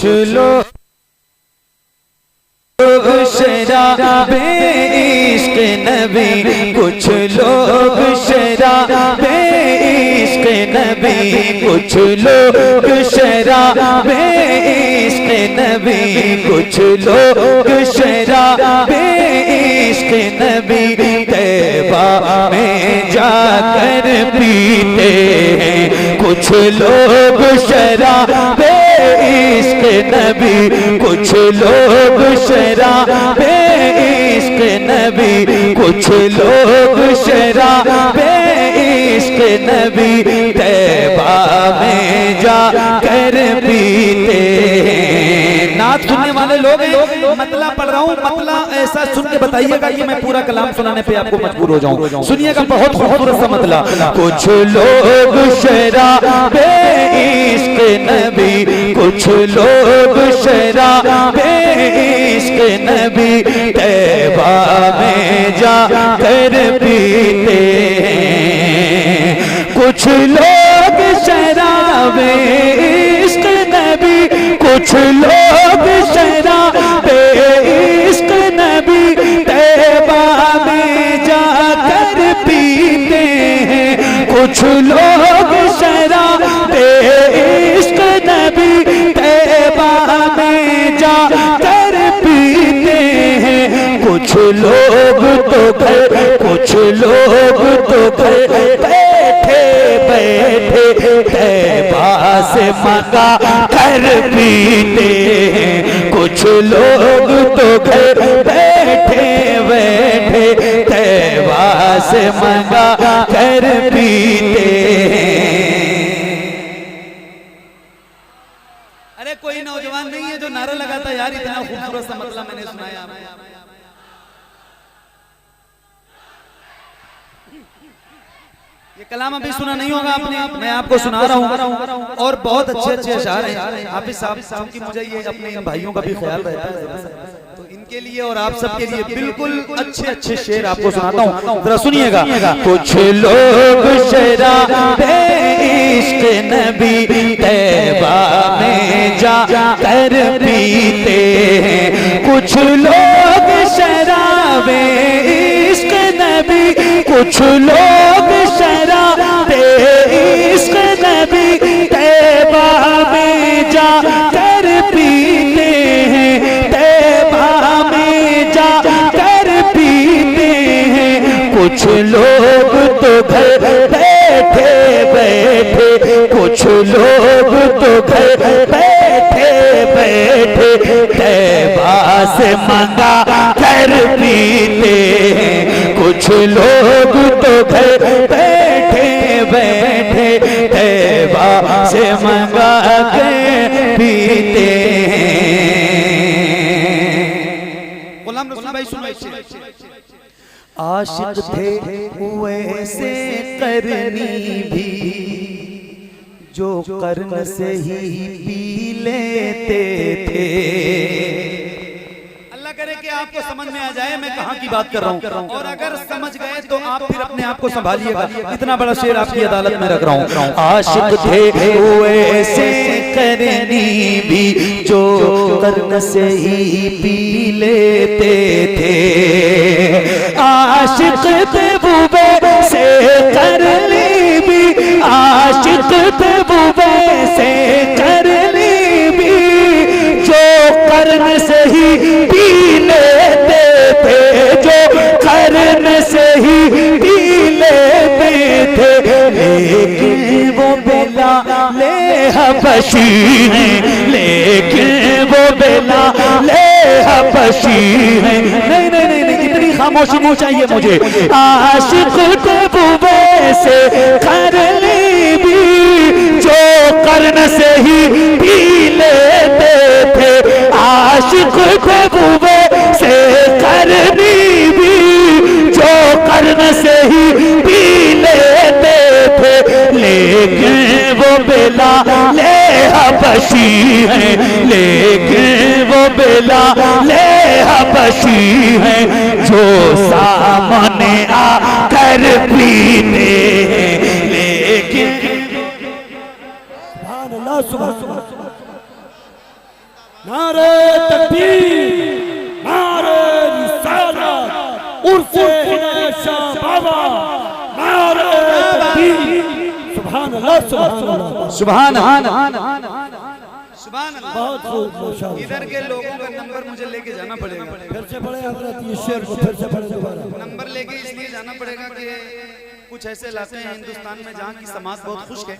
कुछ लोग शराबे इश्क नबी, कुछ लोग शराबे इश्क नबी, कुछ लोग शराबे इश्क नबी, कुछ लोग शराबे इश्क नबी तैबा में जाकर पीते हैं। कुछ लोग शराबे इश्क नबी, कुछ लोग शराबे इश्क नबी, कुछ लोग शराबे इश्क नबी तैबा में जाकर पीते हैं। नात सुनने वाले लोग मतला पढ़ रहा हूँ, मतला ऐसा सुन के बताइएगा कि मैं पूरा कलाम सुनाने पे आपको मजबूर हो जाऊं। सुनिएगा, बहुत खूबसूरत सा मतला। कुछ लोग शराबे इश्क नबी, कुछ लोग शराबे इश्क नबी तैबा में जाकर पीते हैं। कुछ लोग शराबे इश्क नबी, कुछ लोग शराबे इश्क नबी तैबा में जाकर पीते हैं। कुछ लोग शराबे इश्क नबी तैबा में जाकर पीते हैं। कुछ लोग तो घर, कुछ लोग तो घर बैठे बैठे तैबा से मंगा कर पीते हैं। कुछ लोग तो घर बैठे बैठे तैबा से मंगा कर पीते हैं। अरे कोई नौजवान नहीं है जो नारा लगाता यार इतना खूबसूरत सा मतलब मैंने सुनाया। ये कलाम अभी सुना नहीं होगा आपने, मैं आपको सुना रहा हूँ और बहुत अच्छे अच्छे अशार हैं। हाफिज साहब, क्योंकि मुझे ये अपने भाइयों का भी ख्याल रहता है तो इनके लिए और आप सबके लिए बिल्कुल अच्छे अच्छे शेर आपको सुनाता हूँ, जरा सुनिएगा। कुछ लोग शराबे इश्क नबी तैबा में जाकर पीते हैं। कुछ लोग शराबे इश्क नबी, कुछ लोग शराबे इश्क नबी तैबा में जाकर पीते हैं। तैबा में जाकर पीते हैं। कुछ लोग तो घर बैठे बैठे, कुछ लोग तो घर बैठे बैठे तैबा से मंगा कर पीते हैं। कुछ लोग तो घर बैठे बैठे तैबा से मंगा कर पीते हैं। गुलाम रसूल भाई सुनो, आशिक थे वैसे करनी भी जो कर्म से ही पी लेते थे। अल्लाह करे कि आपको समझ में आ जाए मैं कहाँ की बात कर रहा हूँ, और अगर समझ गए तो आप फिर अपने आप को संभालिएगा। इतना बड़ा शेर आपकी अदालत में रख रहा हूँ। आशिक थे वैसे करनी भी जो कर्म से ही पी लेते थे। आशिक थे वैसे करनी भी, आशिक थे वैसे करनी भी जो कर्म से ही पी लेते थे, जो कर्म से ही पी लेते थे। लेकिन वो बिलाल हबशी हैं, लेकिन वो बिलाल हबशी हैं। नहीं नहीं नहीं नहीं, इतनी खामोशी नहीं चाहिए मुझे। आशिक थे वैसे करनी भी जो कर्म से ही पी लेते थे। आशिक थे वैसे करनी भी जो कर्म से ही पी लेते थे। लेकिन वो बिलाल हबशी हैं, लेकिन वो बिलाल हबशी हैं जो सामने आकर पीते हैं। लेकिन नारे तकबीर, नारे रिसालत, उर्से शाह बाबा, नारे तकबीर। सुभान अल्लाह, सुभान अल्लाह, सुभान अल्लाह, सुभान अल्लाह। बहुत खूब, माशाअल्लाह। इधर के लोगों का नंबर मुझे लेके जाना पड़ेगा। फिर से पढ़े हजरत, ये शेर को फिर से पढ़े दोबारा। नंबर लेके इसलिए जाना पड़ेगा कि कुछ ऐसे इलाके हैं हिंदुस्तान में जहाँ की समाज बहुत खुश है,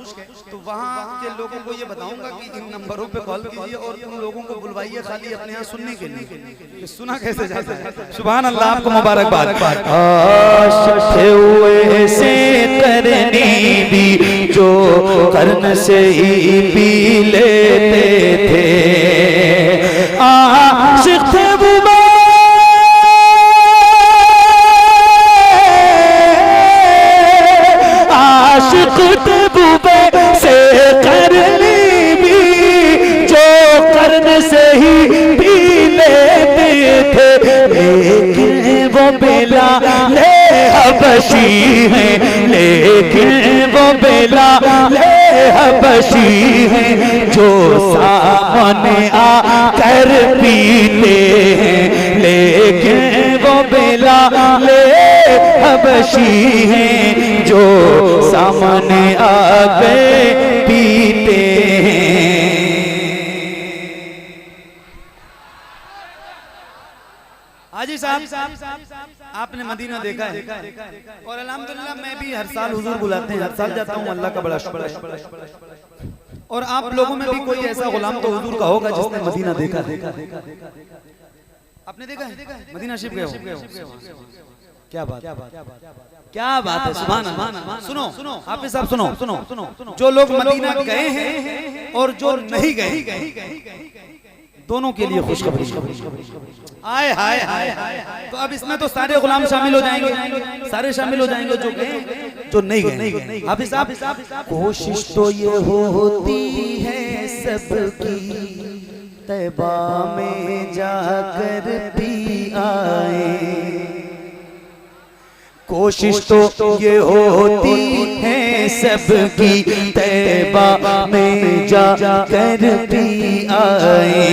तो वहाँ के लोगों को ये बताऊंगा कि इन नंबरों पे कॉल कीजिए और उन लोगों को बुलवाइए खाली अपने यहाँ सुनने के लिए। सुना कैसे जाता है? सुभान अल्लाह, आपको मुबारकबाद। आशिक़ हुए से करनी भी जो कर्न से ही पी लेते थे, आशिक़ थे वो से करनी भी जो करने से ही पी लेते थे, लेकिन वो बिलाले हबशी हैं, लेकिन वो बिलाले हबशी हैं जो सामने आकर पीते हैं, लेकिन वो बिलाले हबशी हैं जो सामने आके पीते हैं। हाजी साहब, आपने मदीना देखा है और अल्हम्दुलिल्लाह मैं भी हर साल हुजूर बुलाते हैं, हर साल जाता हूँ, अल्लाह का बड़ा शुक्र है। और आप लोगों में भी कोई ऐसा गुलाम तो हुजूर का होगा जिसने मदीना देखा। आपने देखा है? मदीना शरीफ गए हो? क्या बात, क्या बात है, सुभान अल्लाह। सुनो आप साहब, सुनो, जो लोग मदीना गए हैं और जो नहीं गए, दोनों के लिए खुशखबरी। आए हाय हाय, तो अब इसमें तो सारे गुलाम शामिल हो जाएंगे, सारे शामिल हो जाएंगे जो गए, जो नहीं गए। आप साहब, कोशिश तो ये होती है सबकी तैबा में जाकर भी आए, कोशिश तो ये होती है सबकी तैबा में जाकर भी आए,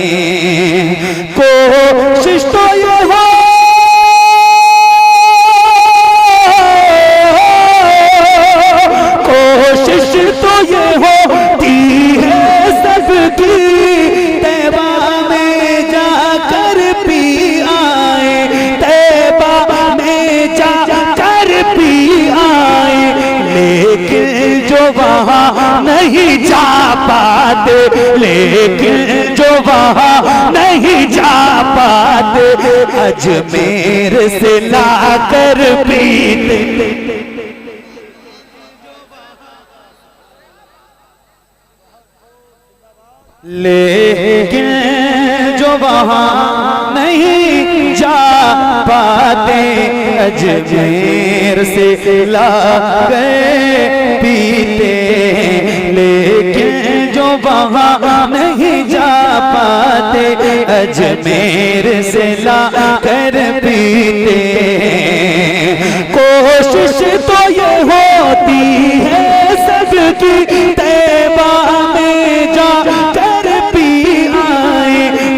कोशिश तो ये हो कोशिश तो ये होती है सबकी तैबा में जाकर भी आए, तैबा में जाकर भी आए, लेकिन जो वहाँ नहीं जा पाते, लेकिन जो वहाँ नहीं जा पाते, अजमेर से लाकर पीते, लेकिन जो वहाँ नहीं जा पाते, अजमेर से ला गए पीते, लेकिन जो वहाँ नहीं जा पाते, अजमेर से ला कर पीते। कोशिश तो ये होती है सबकी तैबा में जा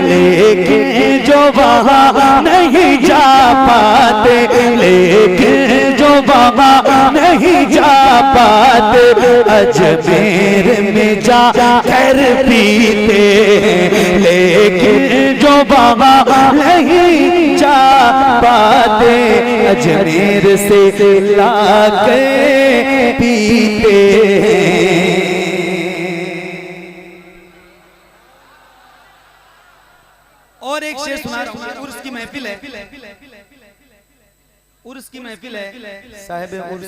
लेकिन जो वहाँ नहीं जा पाते, लेकिन जो वहाँ नहीं जा पाते, अजमेर में जा कर पीते, लेकिन जो वहाँ नहीं जा पाते, अजमेर से ला के पीते। और एक शेर सुना रहा हूं, उर्स की महफिल है, उर्स की महफिल है, साहिब उर्स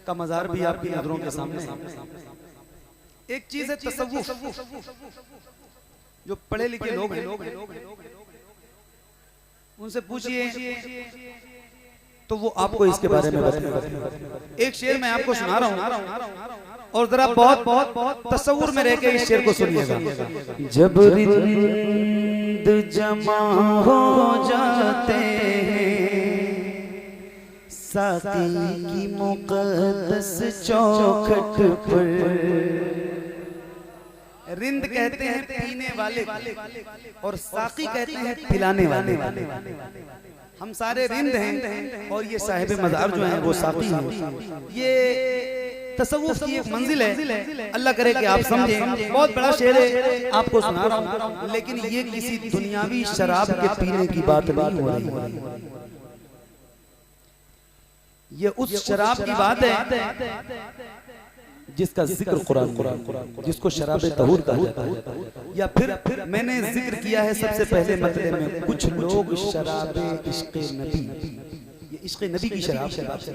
का मज़ार भी आपकी नजरों के सामने है। एक चीज है तसव्वुफ, जो पढ़े लिखे लोग हैं उनसे पूछिए तो वो आपको इसके बारे में बताएंगे। एक शेर मैं आपको सुना रहा हूँ और जरा बहुत तसव्वुर में रह के इस शेर को सुनिएगा। जब रिंद जमा हो जाते हैं साकी की मुक़द्दस चौखट पर, रिंद कहते हैं पीने वाले और साकी कहते हैं पिलाने वाले। हम सारे रिंद हैं और ये साहिब मज़ार जो हैं वो साकी हैं। ये तसव्वुफ की एक मंजिल है, अल्लाह करे कि आप समझें। बहुत बड़ा शेर है, आपको सुना रहा हूँ, लेकिन ये किसी दुनियावी शराब के पीने की बात नहीं हो रही। ये उस शराब की बात है जिसका जिक्र कुरान, जिसको शराब तहूर कहा जाता है। या फिर मैंने जिक्र किया है सबसे पहले मतले में, कुछ लोग शराब इश्क़े नबी, ये इश्क़े नबी की शराब से बात है,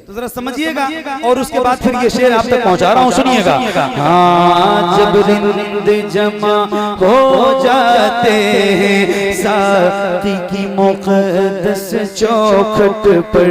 तो जरा समझिएगा। और उसके बाद फिर ये शेर आप तक पहुंचा रहा हूं, सुनिएगा। हाँ, जब रिंद जमा हो जाते हैं साकी की मुक़द्दस चौखट पर,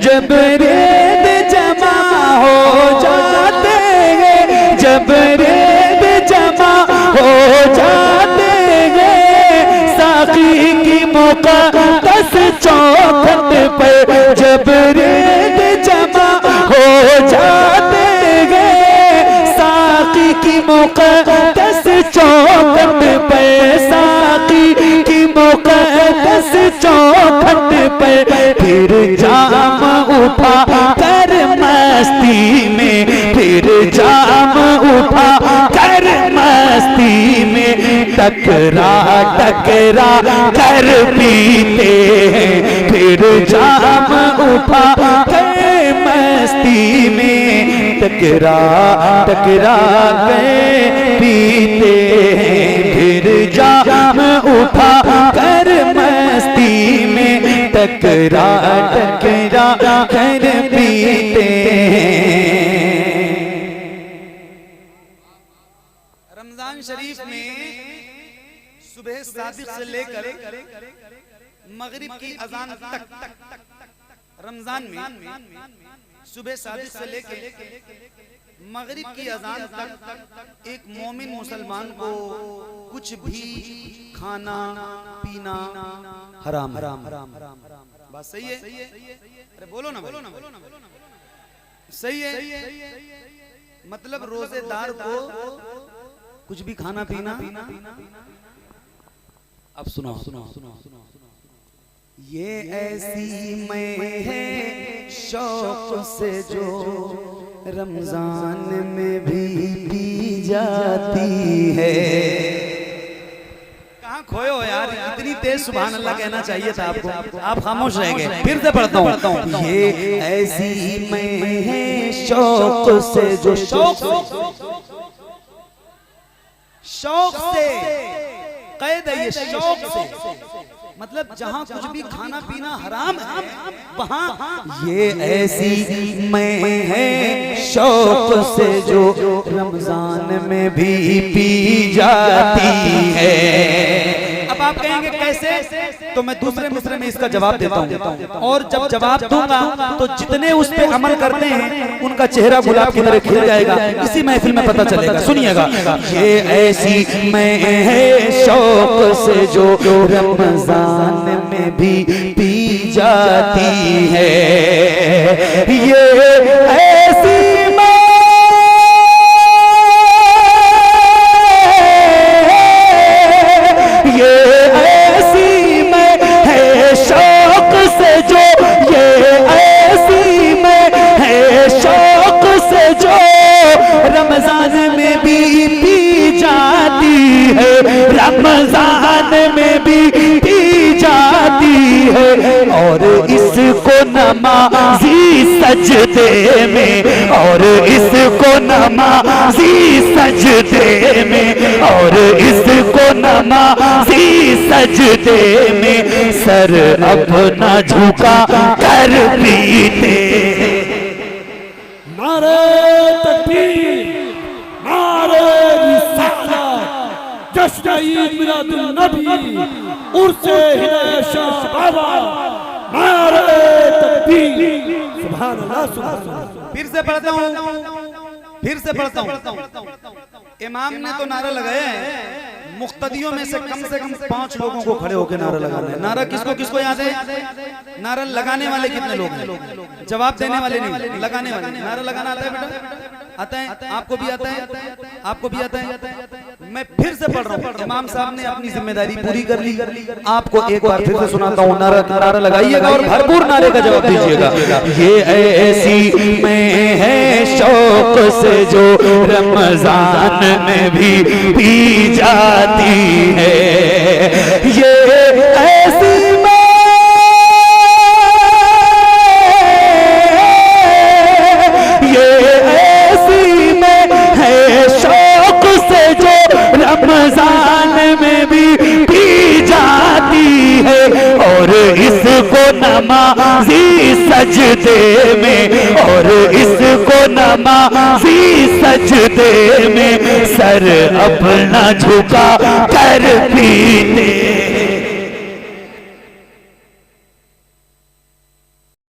जब रिंद जमा हो जाते हैं, जब रिंद जमा हो जाते हैं साकी की मुक़द्दस चौखट पर, जब रिंद जमा हो जाते हैं साकी की मुक़द्दस चौखट पर, साकी की मुक़द्दस चौखट पर, फिर जाम उठा कर मस्ती में, फिर जाम उठा कर मस्ती में, टकरा टकरा कर पीते हैं, फिर जाम उठा कर मस्ती में, टकरा टकरा कर पीते हैं, फिर जाम उठा कर मस्ती में, टकरा टकरा कर पीते हैं। रमजान शरीफ में सुबह सादिक से लेकर मगरिब की अजान तक, रमजान में सुबह सादिक से लेकर मगरिब की अजान तक एक मोमिन मुसलमान को कुछ भी खाना पीना हराम। बात सही है? अरे बोलो ना, बोलो ना, सही है। मतलब रोजेदार को कुछ भी खाना पीना। अब सुनो, ये ऐसी मैं है शौक से जो रमजान में भी पी जाती है। कहाँ खोए हो यार, इतनी तेज सुभान अल्लाह कहना चाहिए था आपको, आप खामोश रह गए। फिर से पढ़ता हूँ, ये ऐसी मैं है शौक से जो, शौक से कैद है, ये शौक से मतलब जहाँ कुछ भी खाना पीना हराम है वहाँ ये ऐसी मैं है शौक से जो रमजान में भी पी जाती है। अब आप कहेंगे कैसे, तो मैं दूसरे मिसरे में इसका जवाब देता हूँ, और जब जवाब दूंगा तो जितने उस पे अमल करते हैं उनका चेहरा गुलाब की तरह खिल जाएगा, इसी महफिल में पता चलेगा। सुनिएगा, ये ऐसी मैं है शौक से जो रमजान में भी पी जाती है, ये ऐसी रमजान में भी पी जाती है, रमजान में भी पी जाती है। और इसको नमाज़ी सजदे में, और इसको नमाज़ी सजदे में, और इसको नमाज़ी सजदे में सर अपना झुका कर पीते। नारे तकबीर, नारे रिसालत, जश्न ईद मिलादुन नबी, उर्से हिदायत शाह बाबा, नारे तकबीर, सुभान अल्लाह, सुभान अल्लाह। फिर से पढ़ता हूँ। इमाम ने तो नारा लगाया है, मुक्तदियों में से कम 5 लोगों को खड़े होकर नारा लगाना है। नारा किसको किसको याद है? नारा लगाने वाले कितने लोग हैं? जवाब देने वाले नहीं, लगाने वाले। नारा लगाना आता है बेटा? आता है? आपको भी आता है? आपको भी आता है? मैं फिर से पढ़ रहा हूँ। इमाम साहब ने अपनी जिम्मेदारी पूरी कर ली। आपको एक बार फिर से सुनाता हूँ, नारा लगाइएगा और भरपूर नारे का जवाब दीजिएगा। ये ऐसी में है शौक से जो रमजान में भी पी जाती है, ये ऐसी में, ये ऐसी में है शौक से जो रमजान में भी पी जाती है, और इसको नमाज़ी सजदे में, और इसको नमाज़ी सजदे में सर अपना झुका कर पीते